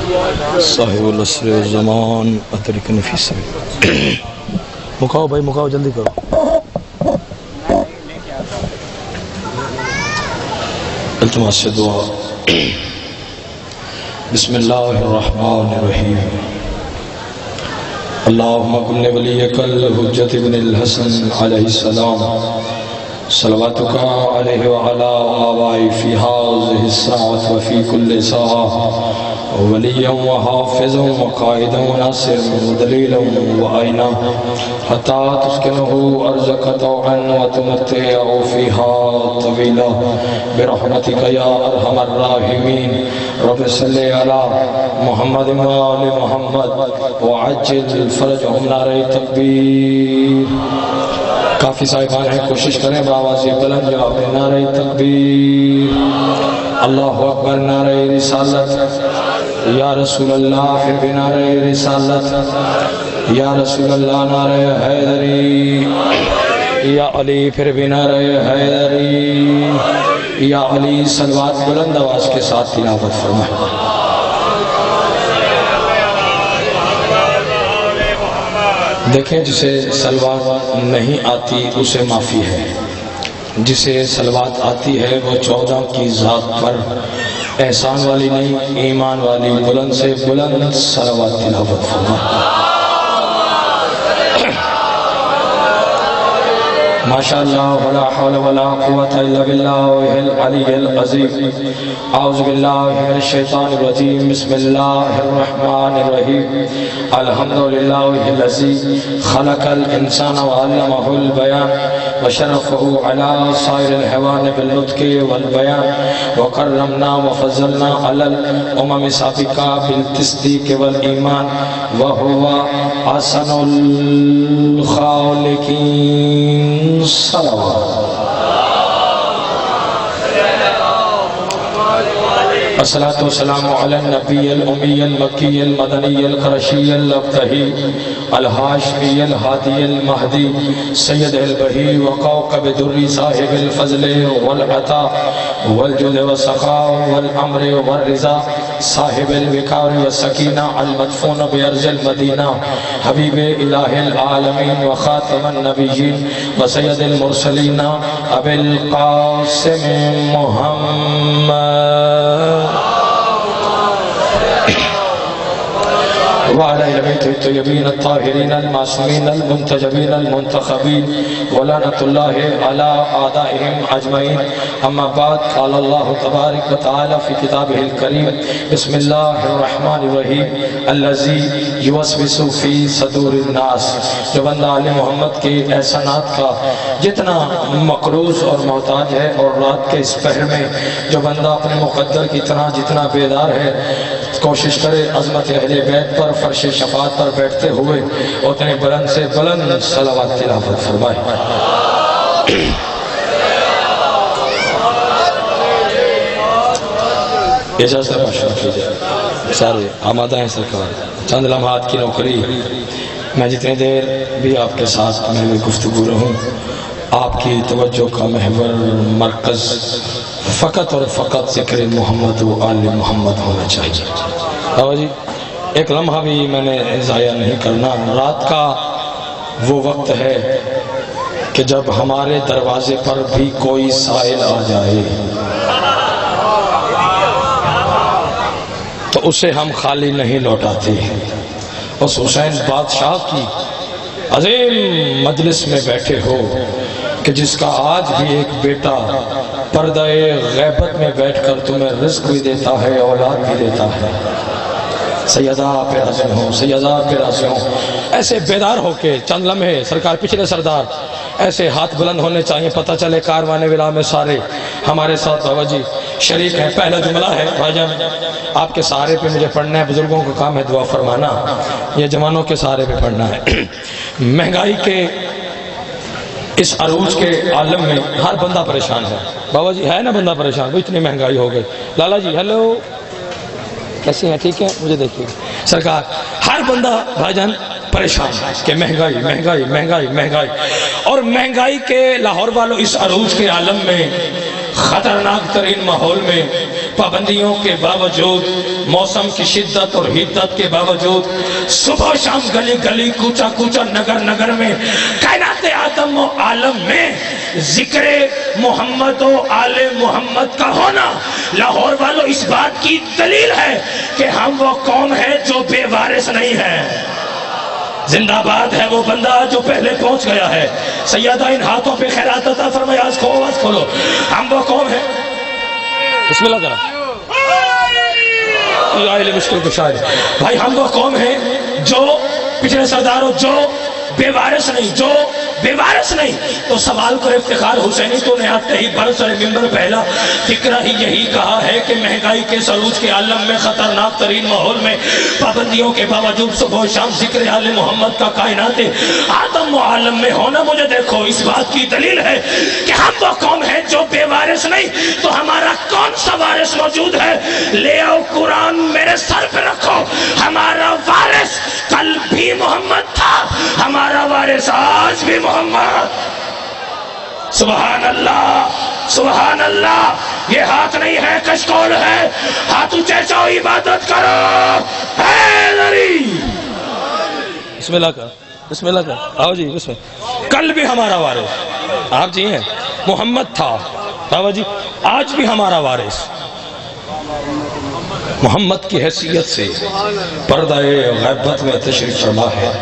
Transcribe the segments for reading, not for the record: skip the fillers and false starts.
صاحب العصر والزمان ادرکن فی السبیل. مکاؤ بھائی مکاؤ، جلدی کرو. التماس سے دعا. بسم اللہ الرحمن الرحیم. اللہم کن ولیک الحجت بن الحسن علیہ السلام صلواتک علیہ وعلا آبائی فی هذه الساعة وفی کل ساعة ولیا وحافظا وقائدا وناصرا ودلیلا وآئنا حتی تسکنه ارزق طوعا وتمتعه فیها طویلا برحمتک یا ارحم الراحمین. رب صلی علی محمد وآل محمد وعجل فرجهم. نعرہ تکبیر. کافی صاحبان ہیں، کوشش کریں بآواز بلند جواب دیں. نعرہ تکبیر. اللہ اکبر. نعرہ رسالت. یا رسول اللہ. پھر بھی نعرہ رسالت. یا رسول اللہ. نعرہ حیدری. یا علی. پھر بھی نعرہ حیدری. یا علی. صلوات بلند آواز کے ساتھ تلاوت فرمائیں. دیکھیں، جسے سلوات نہیں آتی اسے معافی ہے، جسے سلوات آتی ہے وہ 14 کی ذات پر احسان والی نہیں، ایمان والی بلند سے بلند صلوات تلاوت فرمائیں. ماشاءاللہ ولا حول ولا قوة الا باللہ العلی العظیم. اعوذ باللہ من الشیطان الرجیم. بسم اللہ الرحمن الرحیم. الحمدللہ الذی خلق الانسان وعلمہ البیان وشرفہ علی سائر الحیوان بالنطق والبیان وکرمنا وفضلنا علی الامم السابقہ بالتصدیق والایمان وہو احسن الخالقین. الصلاة والسلام علی النبی الأمی المکی المدنی القرشی الابتہی الحاشمی الہادی المہدی سید البہی وقوقب دری صاحب الفضل والعطا والجود والسخاء والامر والرضا صاحب الوقار والسکینہ المدفون بیرز المدینہ حبیب الہ العالمین وخاتم النبیین وسید المرسلین ابی القاسم محمد وعلى البيت الطيبين الطاهرين المعصومين المنتجبين المنتخبين ولعنة الله على أعدائهم أجمعين. أما بعد، قال الله تبارك وتعالى في كتابه الكريم بسم الله الرحمن الرحيم الذي يوسوس في صدور الناس. جو بندہ آل محمد کے احسانات کا جتنا مقروض اور محتاج ہے، اور رات کے اس پہر میں جو بندہ اپنے مقدر کی طرح جتنا بیدار ہے، کوشش کرے عظمت اہل بیت پر فرش شفاعت پر بیٹھتے ہوئے اتنے بلند سے بلند صلوات تلاوت فرمائے. اجازت مشورہ کیجئے. سارے آمادہ ہیں سرکار. چند لمحات کی نوکری. میں جتنی دیر بھی آپ کے ساتھ میں گفتگو رہوں، آپ کی توجہ کا محور مرکز فقط اور فقط ذکر محمد و آل محمد ہونا چاہیے. بابا جی، ایک لمحہ بھی میں نے ضائع نہیں کرنا. رات کا وہ وقت ہے کہ جب ہمارے دروازے پر بھی کوئی سائل آ جائے تو اسے ہم خالی نہیں لوٹاتے. اس حسین بادشاہ کی عظیم مجلس میں بیٹھے ہو کہ جس کا آج بھی ایک بیٹا پردہ غیبت میں بیٹھ کر تمہیں رزق بھی دیتا ہے، اولاد بھی دیتا ہے. سیدہ پہ راضی ہوں، سیدہ پہ راضی ہوں. ایسے بیدار ہو کے چند لمحے سرکار پچھلے سردار ایسے ہاتھ بلند ہونے چاہیے. پتہ چلے کاروان ولا میں سارے ہمارے ساتھ بابا جی شریک ہیں. پہلا جملہ ہے بھائی جان، آپ کے سہارے پہ مجھے پڑھنا ہے. بزرگوں کا کام ہے دعا فرمانا، یہ جوانوں کے سہارے پہ پڑھنا ہے. مہنگائی کے اس عروج کے عالم میں ہر بندہ پریشان ہے. بابا جی ہے نا بندہ پریشان؟ وہ اتنی مہنگائی ہو گئی. لالا جی ہیلو، کیسی ہیں؟ ٹھیک ہے. مجھے دیکھیے سرکار، ہر بندہ بھائی جان پریشان ہے کہ مہنگائی مہنگائی مہنگائی مہنگائی. اور مہنگائی کے لاہور والوں اس عروج کے عالم میں خطرناک ترین ماحول میں پابندیوں کے باوجود، موسم کی شدت اور حدت کے باوجود، صبح و شام گلی گلی کوچا کوچا نگر نگر میں، کائنات آدم و عالم میں ذکر محمد و آل محمد کا ہونا لاہور والوں اس بات کی دلیل ہے کہ ہم وہ قوم ہے جو بے وارث نہیں ہے۔ زندہ باد ہے وہ بندہ جو پہلے پہنچ گیا ہے۔ سیدہ ان ہاتھوں پہ خیرات عطا فرمائے، آج کھولو۔ ہم وہ قوم ہے، بسم اللہ کرا مشکل کشائی بھائی، ہم وہ قوم ہے جو پچھلے سرداروں جو بے وارث نہیں، تو سوال کو افتخار حسینی تو نے آتے ہی برسر ممبر پہلا فکرہ ہی یہی کہا ہے کہ مہنگائی کے سروج کے عالم میں، خطرناک ترین ماحول میں، پابندیوں کے باوجود صبح و شام ذکر آل محمد کا کائنات آدم و عالم میں ہونا، مجھے دیکھو اس بات کی دلیل ہے کہ ہم وہ قوم ہے جو بے وارث نہیں، تو ہمارا کون سا وارث موجود ہے؟ لے آؤ قرآن میرے سر پہ رکھو، ہمارا وارث کل بھی محمد تھا، ہمارا وارث آج بھی محمد۔ سبحان اللہ، سبحان اللہ۔ یہ ہاتھ نہیں ہے، کشکول ہے، ہاتھ اونچے چاؤ، عبادت کرو۔ حیدری بسم اللہ کا، بسم اللہ کا، آؤ جی بسم اللہ۔ کل بھی ہمارا وارث آپ جی ہیں، محمد تھا، آؤ جی، آج بھی ہمارا وارث محمد کی حیثیت سے پردہ غیبت میں تشریف فرما ہے۔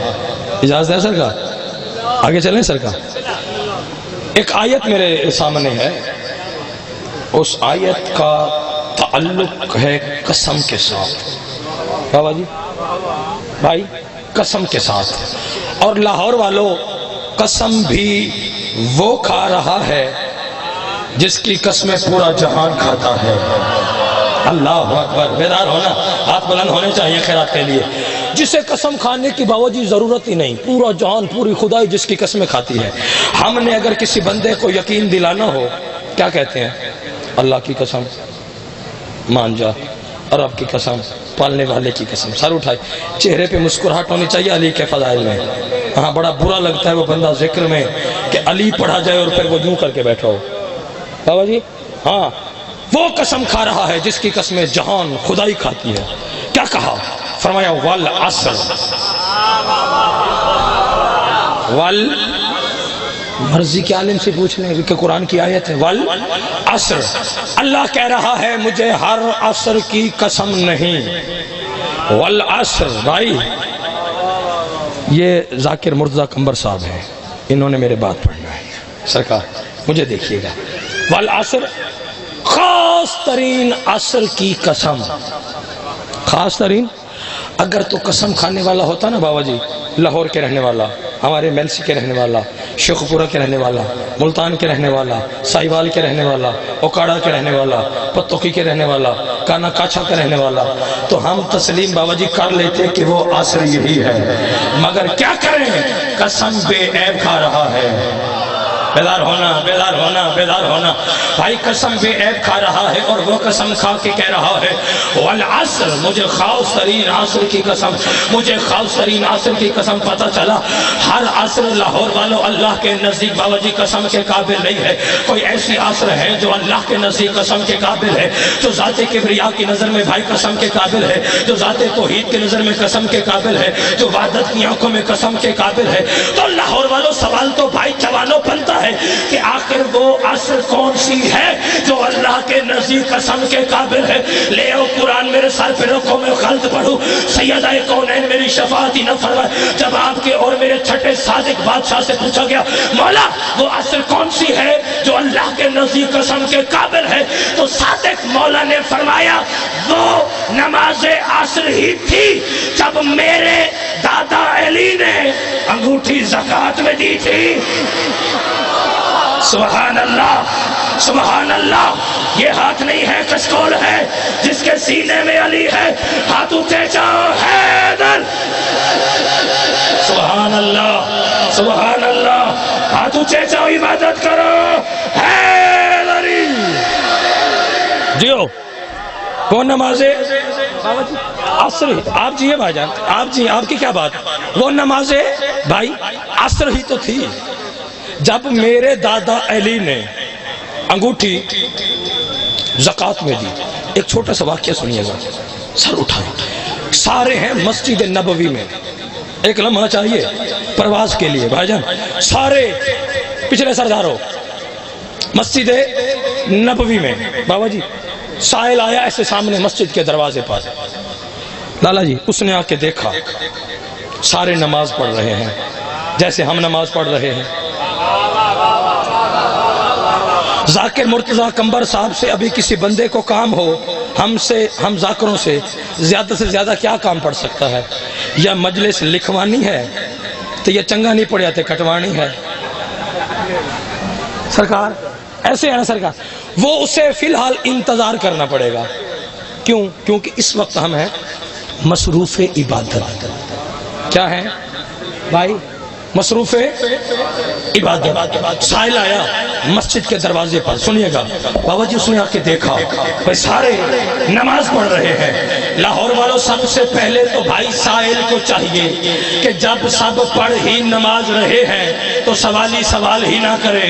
اجازت ہے سرکار؟ آگے چلیں سرکار؟ ایک آیت میرے سامنے ہے، اس آیت کا تعلق ہے قسم کے ساتھ۔ بابا جی بھائی، قسم کے ساتھ، اور لاہور والوں قسم بھی وہ کھا رہا ہے جس کی قسمیں پورا جہان کھاتا ہے۔ اللہ اکبر، بیدار ہونا، ہاتھ بلند ہونے چاہیے خیرات کے لیے۔ جسے قسم کھانے کی باوجود ضرورت ہی نہیں، پورا جہان، پوری خدائی جس کی قسمیں کھاتی ہے۔ ہم نے اگر کسی بندے کو یقین دلانا ہو، کیا کہتے ہیں؟ اللہ کی قسم مان جا، اور رب کی قسم، پالنے والے کی قسم۔ سر اٹھائے، چہرے پہ مسکراہٹ ہونی چاہیے علی کے فضائل میں۔ ہاں، بڑا برا لگتا ہے وہ بندہ ذکر میں کہ علی پڑھا جائے اور پھر وہ یوں کر کے بیٹھا ہو۔ بابا جی ہاں، وہ قسم کھا رہا ہے جس کی قسمیں جہان خدائی کھاتی ہے۔ کیا کہا؟ فرمایا والعصر، مرضی کے عالم سے پوچھ لیں کہ قرآن کی آیت ہے، والعصر، اللہ کہہ رہا ہے مجھے ہر عصر کی قسم نہیں۔ والعصر، بھائی یہ ذاکر مرتضیٰ قمبر صاحب ہیں، انہوں نے میرے بات پڑھنا ہے۔ سرکار مجھے دیکھیے گا، والعصر، خاص ترین عصر کی قسم، خاص ترین۔ اگر تو قسم کھانے والا ہوتا نا بابا جی، لاہور کے رہنے والا، ہمارے میلسی کے رہنے والا، شیخ پورہ کے رہنے والا، ملتان کے رہنے والا، سائیوال کے رہنے والا، اوکاڑا کے رہنے والا، پتوکی کے رہنے والا، کانا کاچھا کے رہنے والا، تو ہم تسلیم بابا جی کر لیتے کہ وہ عصر یہی ہے۔ مگر کیا کریں، قسم بے عیب کھا رہا ہے۔ بیدار ہونا، بیدار ہونا، بیدار ہونا بھائی، قسم بے عیب کھا رہا ہے، اور وہ قسم کھا کے کہہ رہا ہے والعصر، مجھے خاص ترین عصر کی قسم، مجھے خاص ترین عصر کی قسم۔ پتہ چلا ہر عصر لاہور والوں اللہ کے نزدیک بابا جی قسم کے قابل نہیں ہے۔ کوئی ایسی عصر ہے جو اللہ کے نزدیک قسم کے قابل ہے، جو ذات کبریا کی نظر میں بھائی قسم کے قابل ہے، جو ذات توحید کی نظر میں قسم کے قابل ہے، جو وحدت کی آنکھوں میں قسم کے قابل ہے۔ تو لاہور والوں سوال تو بھائی جوانوں بنتا ہے کہ آخر وہ عصر کون سی ہے جو اللہ کے نزدیک قسم کے قابل ہے؟ لے آؤ قرآن میرے سر پہ رکھو، میں خلط پڑھوں، سیدہ کونین میری شفاعت ہی نہ فرمائے۔ جب آپ کے اور میرے چھٹے صادق بادشاہ سے پوچھا گیا مولا وہ عصر کون سی ہے جو اللہ کے نزدیک قسم کے قابل ہے، تو صادق مولا نے فرمایا وہ نماز عصر ہی تھی جب میرے دادا علی نے انگوٹھی زکوٰۃ میں دی تھی۔ سبحان اللہ، سبحان اللہ۔ یہ ہاتھ نہیں ہے، کشکول ہے، جس کے سینے میں علی ہے، ہاتھ اٹھے جاؤ، حیدر۔ سبحان اللہ، سبحان اللہ، ہاتھ اٹھے جاؤ، عبادت کرو، حیدری۔ جیو کون نماز عصر ہی؟ آپ جی ہے بھائی جان، آپ جی، آپ کی کیا بات؟ وہ نماز بھائی عصر ہی تو تھی جب میرے دادا علی نے انگوٹھی زکوٰۃ میں دی۔ ایک چھوٹا سا واقعہ سنیے گا، سر اٹھائیں، سارے ہیں مسجد نبوی میں، ایک لمحہ چاہیے پرواز کے لیے بھائی جان، سارے پچھلے سرداروں مسجد نبوی میں، بابا جی سائل آیا ایسے سامنے مسجد کے دروازے پر، لالا جی اس نے آ کے دیکھا سارے نماز پڑھ رہے ہیں جیسے ہم نماز پڑھ رہے ہیں۔ ذاکر مرتضیٰ کمبر صاحب سے ابھی کسی بندے کو کام ہو، ہم ذاکروں سے زیادہ کیا کام پڑ سکتا ہے؟ یا مجلس لکھوانی ہے تو یہ چنگا نہیں پڑیا تے کٹوانی ہے؟ سرکار ایسے ہے نا سرکار، وہ اسے فی الحال انتظار کرنا پڑے گا، کیونکہ اس وقت ہم ہیں مصروف عبادت۔ کیا ہے بھائی؟ مصروف عبادت۔ سائل آیا مسجد کے دروازے پر، سنیے گا بابا جی، اس نے آ کے دیکھا بھائی سارے نماز پڑھ رہے ہیں۔ لاہور والوں سب سے پہلے تو بھائی سائل کو چاہیے کہ جب سب پڑھ ہی نماز رہے ہیں تو سوالی سوال ہی نہ کرے۔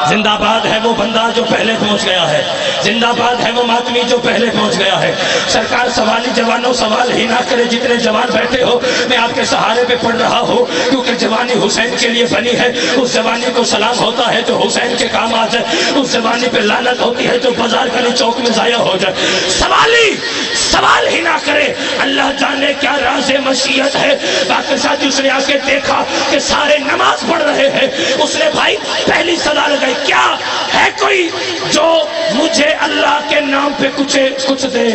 زندہ باد ہے وہ بندہ جو پہلے پہنچ گیا ہے، زندہ باد ہے وہ ماتمی جو پہلے پہنچ گیا ہے۔ سرکار سوالی جوانوں سوال ہی نہ کرے، جتنے جوان بیٹھے ہو میں آپ کے سہارے پہ پڑھ رہا ہوں، کیونکہ جوانی حسین کے لیے بنی ہے۔ اس جوانی کو سلام ہوتا ہے جو حسین کے کام آ جائے، اس جوانی پہ لعنت ہوتی ہے جو بازار گلی چوک میں ضائع ہو جائے۔ سوالی سوال ہی نہ کرے، اللہ جانے کیا راز مشیت ہے۔ باقی ساتھی اس نے آ کے دیکھا کہ سارے نماز پڑھ رہے ہیں، اس نے بھائی پہلی صدا لگائی، کیا ہے کوئی جو مجھے اللہ کے نام پہ کچھ دے؟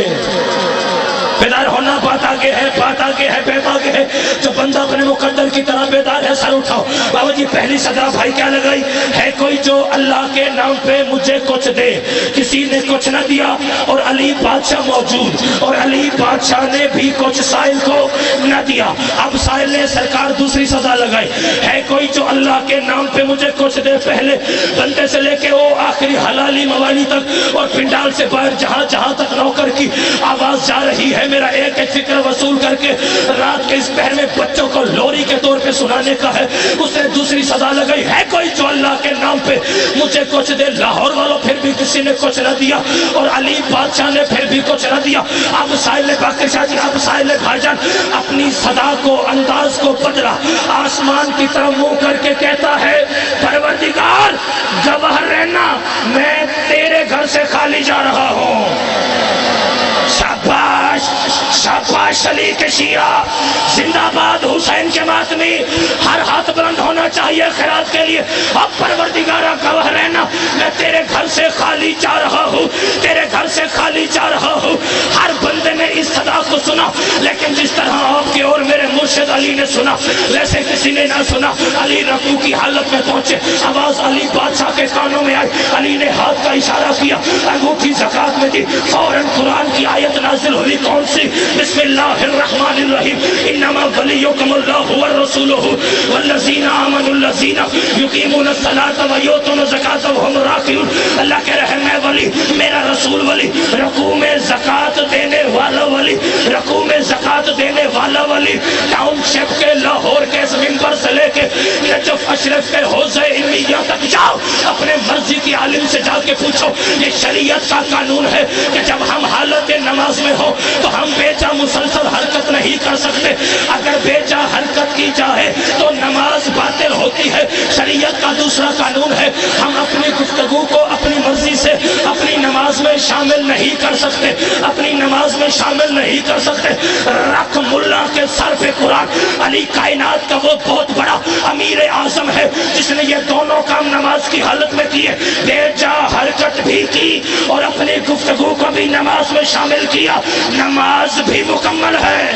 بیدار ہونا بات آگے ہے، بات آگے ہے، بیت آگے ہے۔ جو بندہ اپنے مقدر کی طرح بیدار ہے سر اٹھاؤ۔ بابا جی پہلی صدا بھائی کیا لگائی؟ ہے کوئی جو اللہ کے نام پہ مجھے کچھ دے؟ کسی نے کچھ نہ دیا اور علی بادشاہ موجود، اور علی بادشاہ نے بھی کچھ سائل کو نہ دیا۔ اب سائل نے سرکار دوسری صدا لگائی، ہے کوئی جو اللہ کے نام پہ مجھے کچھ دے؟ پہلے بندے سے لے کے وہ آخری حلالی موالی تک اور پنڈال سے باہر جہاں تک نوکر کی آواز جا رہی ہے، میرا ایک فکر وصول کر کے رات کے اس پہر میں بچوں کو لوری کے طور پہ سنانے کا ہے۔ اس نے دوسری صدا لگائی، ہے کوئی جو اللہ کے نام پہ مجھے کچھ دے؟ لاہور والوں پھر بھی کسی نے کچھ نہ دیا، اور علی بادشاہ نے پھر بھی کچھ نہ دیا۔ اب سائل نے باقی شاہ جی، اب سائل نے بھائی جان اپنی صدا کو، انداز کو بدلا، آسمان کی طرف منہ کر کے کہتا ہے پروردگار گواہ رہنا میں تیرے گھر سے خالی جا رہا ہوں۔ شاباش شاباش علی کے شیعہ، زندہ باد حسین کے ماتمی، ہر ہاتھ بلند ہونا چاہیے خیرات کے لیے۔ اب پروردگارہ گواہ رہنا میں تیرے گھر سے خالی جا رہا ہوں، تیرے گھر سے خالی جا رہا ہوں۔ ہر بندے نے اس صدا کو سنا، لیکن جس طرح آپ کی اور میرے مرشد علی نے سنا ویسے کسی نے نہ سنا۔ علی رکوع کی حالت میں پہنچے، آواز علی بادشاہ کے کانوں میں آئی، علی نے ہاتھ کا اشارہ کیا، انگوٹھی زکات میں دی، فوراً قرآن کی آیت نازل ہوئی، کون سی؟ بسم اللہ الرحمن الرحیم، انما ولیکم اللہ والرسولہ والذین آمنوا الذین یقیمون الصلاۃ ویؤتون الزکاۃ وہم راکعون۔ اللہ کہہ رہے ہیں میں ولی، میرا رسول ولی، رکوع میں زکات دینے والا ولی، رکوع میں زکات دینے والا ولی۔ ٹاؤن شپ کے لاہور کے اس منبر سے لے کے نجف اشرف کے حوضہ علمیہ تک جاؤ، اپنے مرضی کی عالم سے جا کے پوچھو، یہ شریعت کا قانون ہے کہ جب ہم حالت نماز میں ہو تو ہم بے جا مسلسل حرکت نہیں کر سکتے، اگر بے جا حرکت کی جائے تو نماز باطل ہوتی ہے۔ شریعت کا دوسرا قانون ہے، ہم اپنی گفتگو کو اپنی مرضی سے اپنی نماز میں شامل نہیں کر سکتے، اپنی نماز میں شامل نہیں کر سکتے۔ رکھ ملا کے سر پہ قرآن، علی کائنات کا وہ بہت بڑا امیر اعظم ہے جس نے یہ دونوں کام نماز کی حالت میں کیے، بے جا حرکت بھی کی اور اپنی گفتگو کو بھی نماز میں شامل کیا، نماز بھی مکمل ہے۔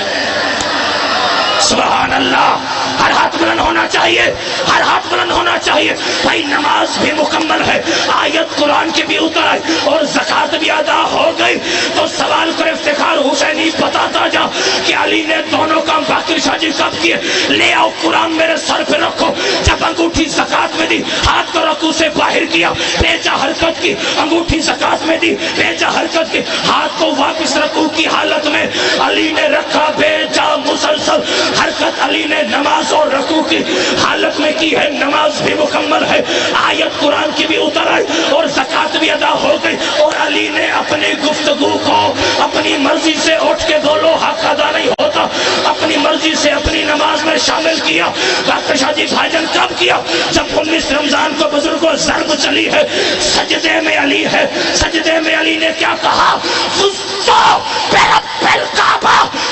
سبحان اللہ، ہر ہاتھ بلند ہونا چاہیے، ہر ہاتھ بلند ہونا چاہیے۔ بھائی نماز بھی مکمل ہے، آیت قرآن کی بھی اتر آئی اور زکات بھی ادا ہو گئی، تو سوال کر افتخار حسینی بتاتا جا کہ علی نے دونوں کام باقر شاہ جی کب کیے؟ لے آؤ قرآن میرے سر پہ رکھو، جب انگوٹھی زکات میں دی، ہاتھ کو رکھو رکوع سے باہر کیا، بھیجا حرکت کی، انگوٹھی زکات میں دی، بھیجا حرکت کی، ہاتھ کو واپس رکوع کی حالت میں علی نے رکھا، بھیجا، مسلسل حرکت علی نے نماز اور رکوع کی حالت میں کی ہے، نماز بھی مکمل ہے، آیت قرآن کی بھی اتر آئی اور زکات بھی ادا ہو گئی، اور علی نے اپنی گفتگو کو اپنی مرضی سے اٹھ کے دو لوہا ادا نہیں ہوتا، اپنی مرضی سے اپنی نماز میں شامل کیا۔ ڈاکٹر شاہ جی بھائی جان کب کیا؟ جب 19 رمضان کو بزرگوں ضرب چلی ہے، سجدے میں علی ہے، سجدے میں علی نے کیا کہا؟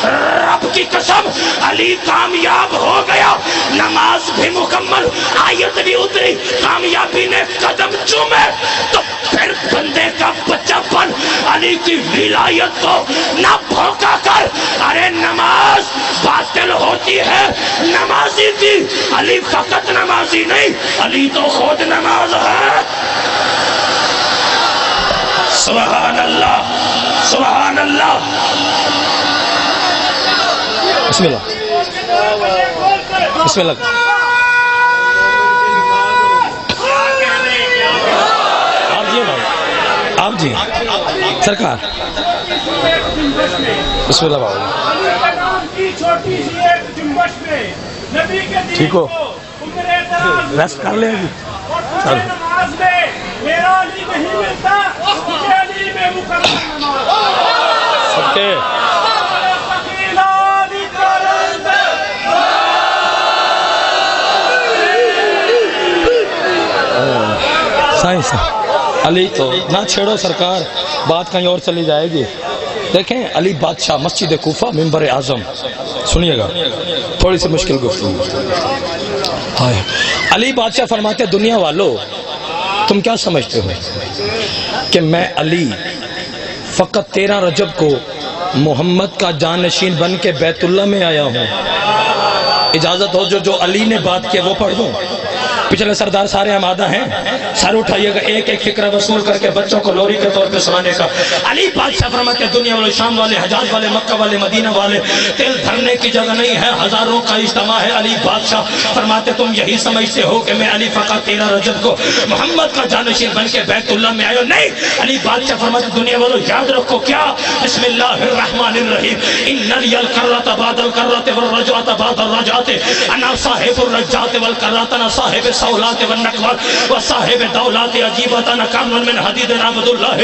رب کی قسم علی کامیاب ہو گیا، نماز بھی مکمل، آیت بھی اتری، کامیابی نے قدم چومے، تو پھر بندے کا بچہ پن علی کی ولایت کو نہ بھوکا کر، ارے نماز باطل ہوتی ہے نمازی کی، علی فقط نمازی نہیں، علی تو خود نماز ہے۔ سبحان اللہ، سبحان اللہ، بسم اللہ، بسم اللہ، آپ جی سرکار، بسم اللہ بابا، ٹھیک ہو، ریسٹ کر لیں جی، سائنس علی تو نہ چھیڑو سرکار، بات کہیں اور چلی جائے گی۔ دیکھیں علی بادشاہ مسجد کوفہ منبر اعظم، سنیے گا تھوڑی سی مشکل گفتگو۔ علی بادشاہ فرماتے دنیا والو تم کیا سمجھتے ہو کہ میں علی فقط 13 رجب کو محمد کا جانشین بن کے بیت اللہ میں آیا ہوں؟ اجازت ہو جو علی نے بات کی وہ پڑھ دوں؟ پچھلے سردار سارے آمادہ ہیں، سر اٹھائیے گا، ایک ایک فکرہ وصول کر کے بچوں کو لوری کے طور پہ سنانے کا۔ علی بادشاہ فرماتے دنیا والے، شام والے، حجاز والے، مکہ والے، مدینہ والے، تل دھرنے کی جگہ نہیں ہے، ہزاروں کا اجتماع ہے۔ علی بادشاہ فرماتے تم یہی سمجھتے ہو کہ میں علی فقط 13 رجب کو محمد کا جانشین بن کے بیت اللہ میں آیا؟ نہیں، علی بادشاہ فرماتے دنیا والوں یاد رکھو کیا؟ بسم اللہ الرحمن الرحیم، ان لی الکرۃ بعد الکرۃ والرجعۃ بعد الرجعۃ، انا صاحب الرجعۃ والکرۃ، انا صاحب الصولات والنقوات وصاحب دولات عجیبۃ، انا کامل من حدید عبد اللہ،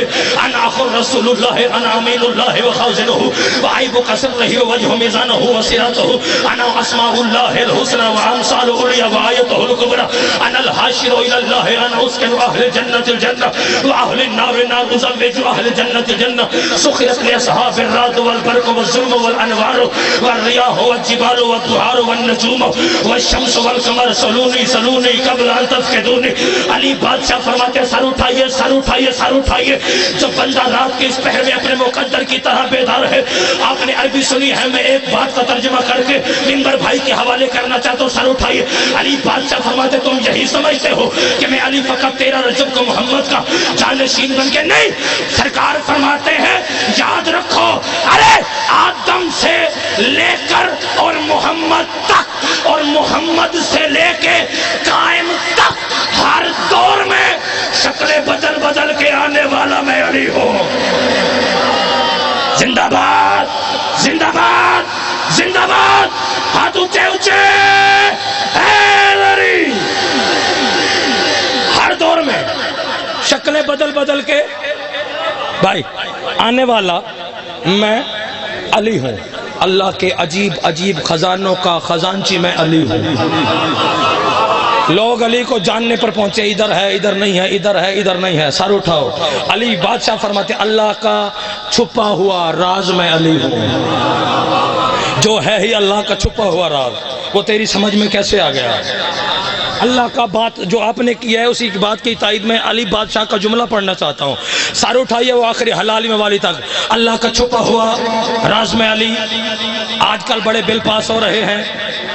انا اخو رسول اللہ، انا امین اللہ وخازنہ وعیب کسرہ ووجہ میزانہ وسیرتہ، انا اسماء اللہ الحسنى وامثال علیہ وآیتہ الکبریٰ، انا الحاشر الی اللہ، انا اسکن اہل جنت الجنہ واہل النار النار، ازوج اہل جنت الجنہ، سخرت لاصحاب الرعد والبرق والظلم والانوار والریاح والجبال والبحار والنجوم والشمس والقمر، سلونی سلونی قبل ان تفقدونی۔ علی بادشاہ فرماتے سر اٹھائیے، سر اٹھائیے، سر اٹھائیے۔ جو بندہ رات کے اس پہر میں اپنے مقدر کی طرح بیدار ہے، آپ نے عربی سنی ہے، میں ایک بات کا ترجمہ کر کے منبر بھائی کے حوالے کرنا چاہتا ہوں، سر اٹھائیے۔ علی بادشاہ فرماتے تم یہی سمجھتے ہو کہ میں علی فقط 13 رجب کو محمد کا جانشین بن کے؟ نہیں، سرکار فرماتے ہیں یاد رکھو، ارے آدم سے لے کر اور محمد تک، اور محمد سے لے کے قائم تک، ہر دور میں شکلیں بدل بدل کے آنے والا میں علی ہوں۔ زندہ باد، زندہ باد، زندہ باد، ہاتھ اونچے اونچے، اے علی۔ ہر دور میں شکلیں بدل بدل کے بھائی آنے والا میں علی ہوں، اللہ کے عجیب عجیب خزانوں کا خزانچی میں علی ہوں۔ لوگ علی کو جاننے پر پہنچے، ادھر ہے، ادھر نہیں ہے، ادھر ہے، ادھر نہیں ہے، سر اٹھاؤ۔ علی بادشاہ فرماتے اللہ کا چھپا ہوا راز میں علی ہوں۔ جو ہے ہی اللہ کا چھپا ہوا راز، وہ تیری سمجھ میں کیسے آ گیا؟ اللہ کا بات جو آپ نے کی ہے اسی کی بات کی تائید میں علی بادشاہ کا جملہ پڑھنا چاہتا ہوں۔ سر اٹھائیے وہ آخری حلالی میں والی تک، اللہ کا چھپا ہوا راز میں علی۔ آج کل بڑے بل پاس ہو رہے ہیں،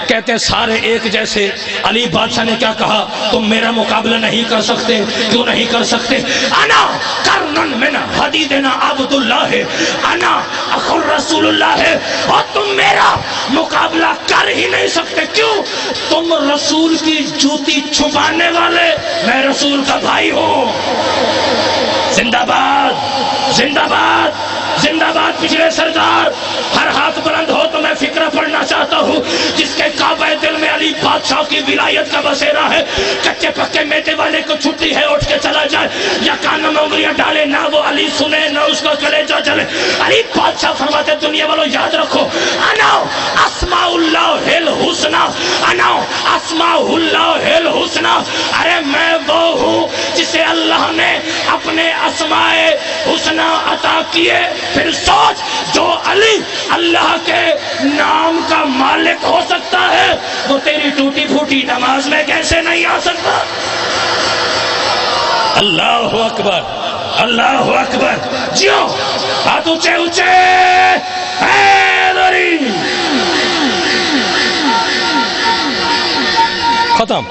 کہتے ہیں سارے ایک جیسے۔ علی بادشاہ نے کیا کہا؟ تم میرا مقابلہ نہیں کر سکتے۔ کیوں نہیں کر سکتے؟ انا کرنن من حدیدنا عبد اللہ، انا اخو رسول اللہ ہے اور تم میرا مقابلہ کر ہی نہیں سکتے. کیوں؟ تم رسول کی جوتی چھپانے والے، میں رسول کا بھائی ہوں. زندہ باد زندہ باد زندہ باد پچھلے سردار. ہر ہاتھ بلند ہو تو میں فکرہ پڑھنا چاہتا ہوں جس کے کعبہ دل میں علی بادشاہ کی ولایت کا بسیرا ہے. کچے پکے میٹے والے کو چھٹی ہے اٹھ کے چلا جائے یا کان میں انگلیاں ڈالے، نہ وہ علی سنے نہ اس کو کلیجہ چلے. علی بادشاہ فرماتے دنیا والوں یاد رکھو، انا اسماء اللہ الحسنی، انا اسماء اللہ الحسنی. ارے میں وہ ہوں جسے اللہ نے اپنے اسماء حسنی عطا کیے. پھر سوچ، جو علی اللہ کے نام کا مالک ہو سکتا ہے وہ تیری ٹوٹی پھوٹی نماز میں کیسے نہیں آ سکتا؟ اللہ اکبر اللہ اکبر. جیو ہاتھ اونچے اونچے. حیدری ختم.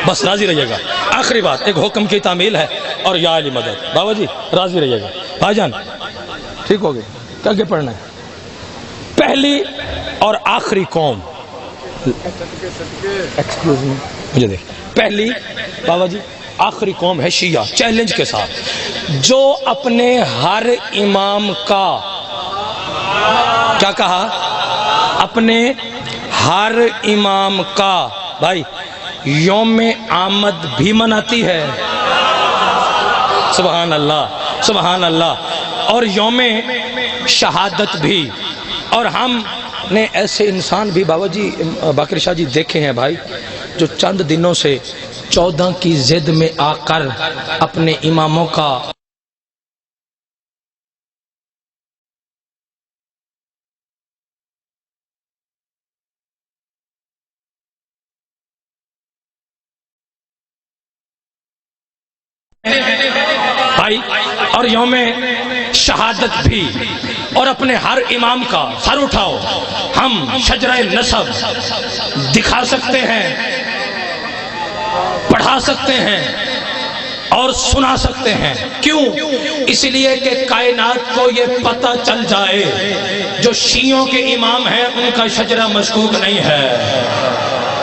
بس راضی رہیے گا. آخری بات ایک حکم کی تعمیل ہے اور یا علی مدد. بابا جی راضی رہیے گا. بھائی جان ٹھیک ہو گئے، کیا کے پڑھنا ہے؟ پہلی اور آخری قوم، ایکسکیوز می مجھے دیکھ، پہلی بابا جی آخری قوم ہے شیعہ. چیلنج کے ساتھ جو اپنے ہر امام کا کیا کہا؟ اپنے ہر امام کا بھائی یوم آمد بھی مناتی ہے. سبحان اللہ سبحان اللہ. اور یوم شہادت بھی. اور ہم نے ایسے انسان بھی بابا جی باقر شاہ جی دیکھے ہیں بھائی، جو چند دنوں سے 14 کی ضد میں آ کر اپنے اماموں کا بھائی اور یوم شہادت بھی، اور اپنے ہر امام کا سر اٹھاؤ. ہم شجرہ نسب دکھا سکتے ہیں، پڑھا سکتے ہیں اور سنا سکتے ہیں. کیوں؟ اس لیے کہ کائنات کو یہ پتہ چل جائے جو شیعوں کے امام ہیں ان کا شجرہ مشکوک نہیں ہے.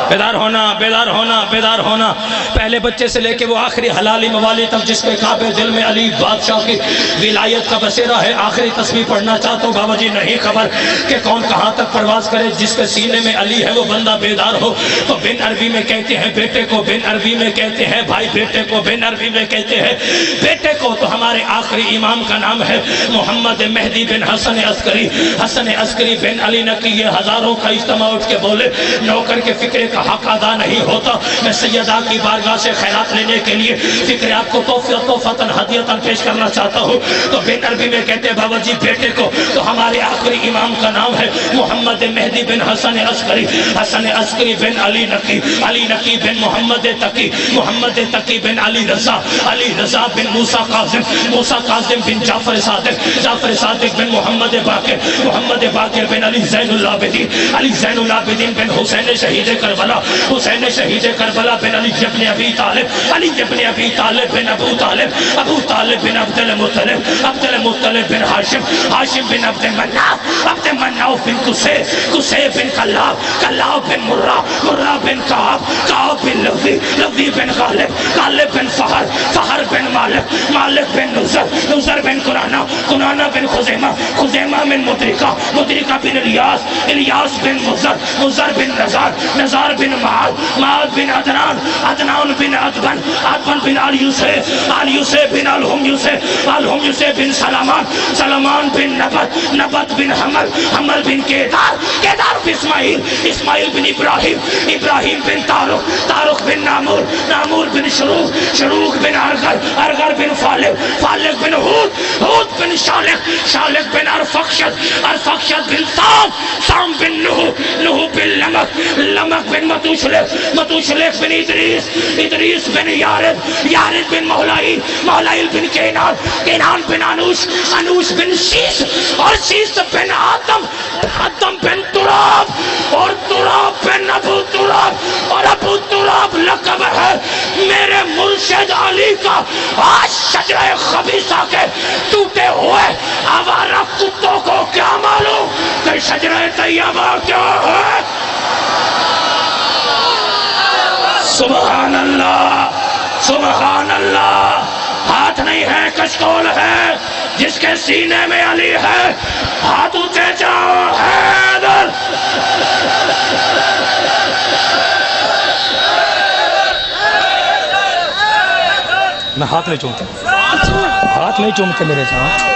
بیدار ہونا بیدار ہونا بیدار ہونا. پہلے بچے سے لے کے وہ آخری حلالی موالی تک جس کے کعبے دل میں علی بادشاہ کی ولایت کا بسیرا ہے. آخری تسبیح پڑھنا چاہتا ہوں بابا جی، نہیں خبر کہ کون کہاں تک پرواز کرے. جس کے سینے میں علی ہے وہ بندہ بیدار ہو. تو بن عربی میں کہتے ہیں بیٹے کو، بن عربی میں کہتے ہیں بھائی بیٹے کو، بن عربی میں کہتے ہیں بیٹے کو. تو ہمارے آخری امام کا نام ہے محمد مہدی بن حسن عسکری. حسن عسکری بن علی نقی. یہ ہزاروں کا اجتماع اٹھ کے بولے نوکر کے فکرے کا حق ادا نہیں ہوتا. میں سیدہ کی بارگاہ سے خیرات لینے کے لیے فکر آپ کو تحفتاً ہدیتاً پیش کرنا چاہتا ہوں. تو بن عربی میں کہتے ہیں بابا جی بیٹے کو. تو ہمارے آخری امام کا نام ہے محمد مہدی بن حسن عسکری. حسن عسکری بن علی نقی. علی نقی بن محمد تقی. محمد تقی بن علی رضا. علی رضا بن موسیٰ قاسم. موسیٰ قاسم بن جعفر صادق. جعفر صادق بن محمد باقر. محمد باقر بن علی زین العابدین. علی زین العابدین بن حسین شہید کربلا. حسین شہید کربلا بن علی ابن ابی طالب. علی ابن ابی طالب بن ابو طالب. ابو طالب بن عبد المطلب. عبد المطلب بن ہاشم. ہاشم بن عبد مناف. عبد مناف بن قصی. قصی بن کلاب. کلاب بن مرہ. مرہ بن کعب. کعب بن لوی. لوی بن غالب. غالب بن فہر. فہر بن مالک. مالک بن نظر. نظر بن قرآنہ. قرآنہ بن خزیمہ. خزیمہ بن مدرکہ. مدرکہ بن الیاس. الیاس بن مزر. مزر بن نزار. نزار بن معاذ. معاذ بن عدنان. عدنان بن عدبن. عدبن بن آل یوسف. آل یوسف بن الہم یوسف. الہم یوسف بن سلمان. سلمان بن نبت. نبت بن حمل. حمل بن کیدار. کیدار بن اسماعیل. اسماعیل بن ابراہیم. ابراہیم بن تارق. تارق بن نامور. نامور بن شروق. شروق بن ارغر. ارغر بن فالق. فالق بن ہود. ہود بن شالق. شالق بن ارفخشد. ارفخشد بن سام. سام بن نوح. نوح بن لمک. لمک بن متوشلق. متوشلق بن ادریس. ادریس بن یارد. یارد بن محلائیل. محلائیل بن کینان. کینان بن انوش. انوش بن شیش. اور شیش بن آدم. آدم بن تراب. اور تراب بن ابو تراب. اور ابو تراب لقب ہے میرے مرشد علی کا. آج شجرہ خبیثہ کے شجرہ طیبہ کیا ہے؟ سبحان اللہ سبحان اللہ. ہاتھ نہیں ہے کشکول ہے، جس کے سینے میں علی ہے ہاتھ اونچے جاؤ. حیدر میں ہاتھ نہیں چومتا، ہاتھ نہیں چومتے میرے ساتھ.